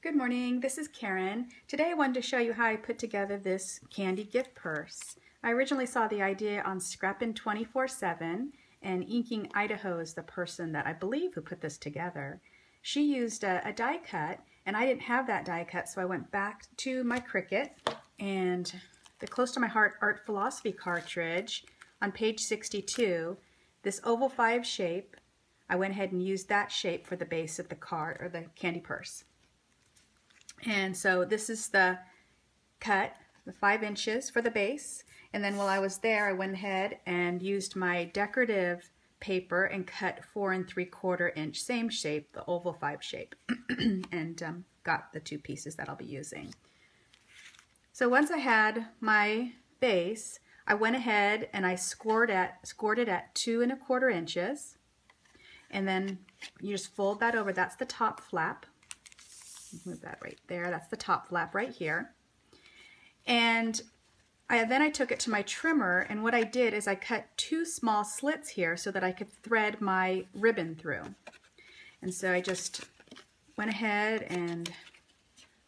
Good morning, this is Karen. Today I wanted to show you how I put together this candy gift purse. I originally saw the idea on Scrappin' 24/7, and Inking Idaho is the person that I believe who put this together. She used a die cut, and I didn't have that die cut, so I went back to my Cricut and the Close to My Heart Art Philosophy cartridge on page 62, this oval 5 shape. I went ahead and used that shape for the base of the card or the candy purse. And so this is the cut, the 5 inches for the base. And then while I was there, I went ahead and used my decorative paper and cut 4 3/4 inch, same shape, the oval 5 shape, and got the 2 pieces that I'll be using. So once I had my base, I went ahead and I scored it at 2 1/4 inches. And then you just fold that over. That's the top flap. Move that right there. That's the top flap right here. And then I took it to my trimmer, and what I did is I cut 2 small slits here so that I could thread my ribbon through. And so I just went ahead and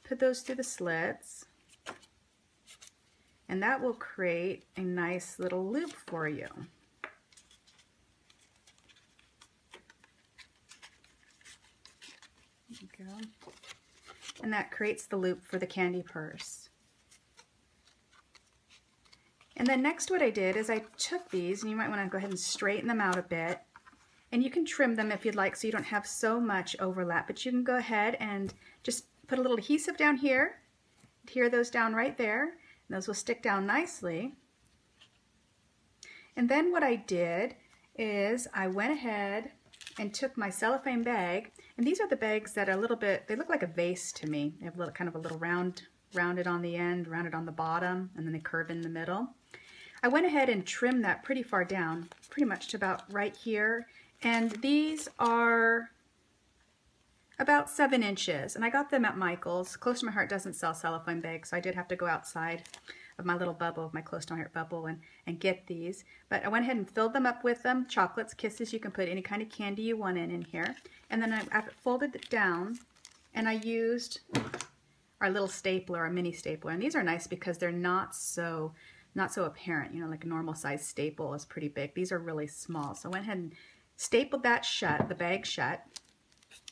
put those through the slits, and that will create a nice little loop for you. There you go. And that creates the loop for the candy purse. And then next what I did is I took these, and you might want to go ahead and straighten them out a bit, and you can trim them if you'd like so you don't have so much overlap, but you can go ahead and just put a little adhesive down here, adhere those down right there, and those will stick down nicely. And then what I did is I went ahead and took my cellophane bag, and these are the bags that are a little bit, they look like a vase to me. They have a little, kind of a little rounded on the end, rounded on the bottom, and then they curve in the middle. I went ahead and trimmed that pretty far down, pretty much to about right here, and these are about 7 inches, and I got them at Michael's. Close to My Heart doesn't sell cellophane bags, so I did have to go outside of my little bubble, of my Close to My Heart bubble, and get these. But I went ahead and filled them up with chocolates, kisses. You can put any kind of candy you want in here. And then I folded it down, and I used our little stapler, our mini stapler. And these are nice because they're not so apparent. You know, like a normal size staple is pretty big. These are really small. So I went ahead and stapled that shut, the bag shut.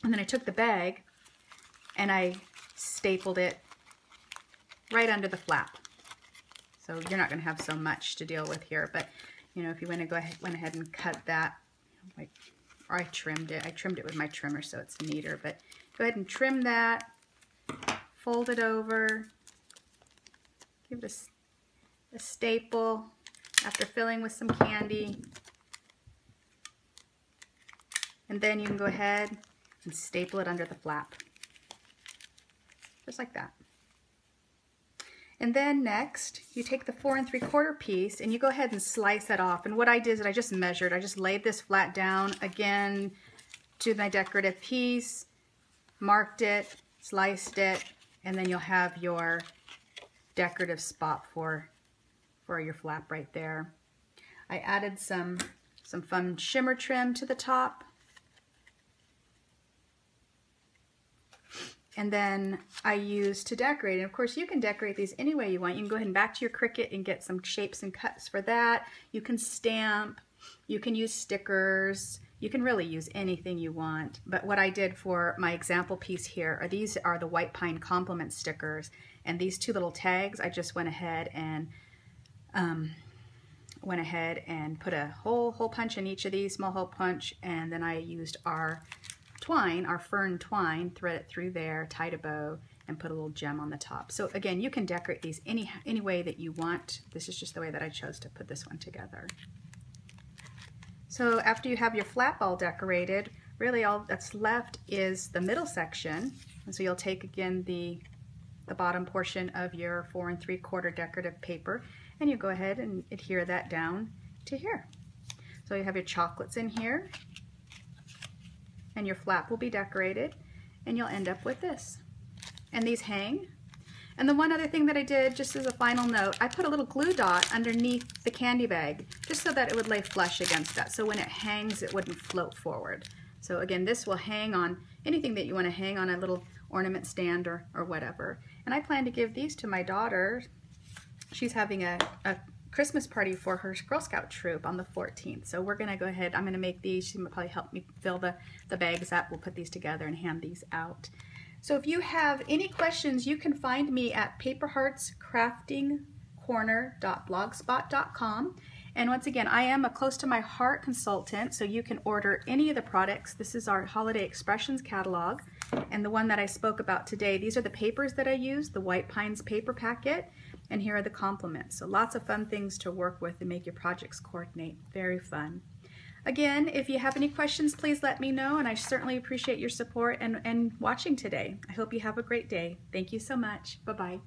And then I took the bag and I stapled it right under the flap. So you're not going to have so much to deal with here, but you know, if you want to went ahead and cut that, like, or I trimmed it with my trimmer so it's neater, but go ahead and trim that, fold it over, give it a staple after filling with some candy, and then you can go ahead and staple it under the flap, just like that. And then next, you take the 4 3/4 piece and you go ahead and slice it off. And what I did is I just measured. I just laid this flat down again to my decorative piece, marked it, sliced it, and then you'll have your decorative spot for your flap right there. I added some fun shimmer trim to the top. And then I used to decorate, and of course you can decorate these any way you want. You can go ahead and back to your Cricut and get some shapes and cuts for that. You can stamp, you can use stickers, you can really use anything you want. But what I did for my example piece here are these are the White Pine Compliment stickers, and these 2 little tags I just went ahead and put a hole punch in each of these, small hole punch, and then I used our twine, our fern twine, thread it through there, tied a bow, and put a little gem on the top. So again, you can decorate these any way that you want. This is just the way that I chose to put this one together. So after you have your flap all decorated, really all that's left is the middle section. And so you'll take again the bottom portion of your 4 3/4 decorative paper, and you go ahead and adhere that down to here. So you have your chocolates in here, and your flap will be decorated, and you'll end up with this. And these hang. And the one other thing that I did, just as a final note, I put a little glue dot underneath the candy bag, just so that it would lay flush against that. So when it hangs, it wouldn't float forward. So again, this will hang on anything that you want to hang on, a little ornament stand or whatever. And I plan to give these to my daughter. She's having a Christmas party for her Girl Scout troop on the 14th. So we're gonna go ahead, I'm gonna make these. She will probably help me fill the bags up. We'll put these together and hand these out. So if you have any questions, you can find me at paperheartscraftingcorner.blogspot.com. And once again, I am a Close to My Heart consultant, so you can order any of the products. This is our Holiday Expressions catalog. And the one that I spoke about today, these are the papers that I use, the White Pines paper packet. And here are the complements. So lots of fun things to work with and make your projects coordinate. Very fun. Again, if you have any questions, please let me know, and I certainly appreciate your support and watching today. I hope you have a great day. Thank you so much. Bye-bye.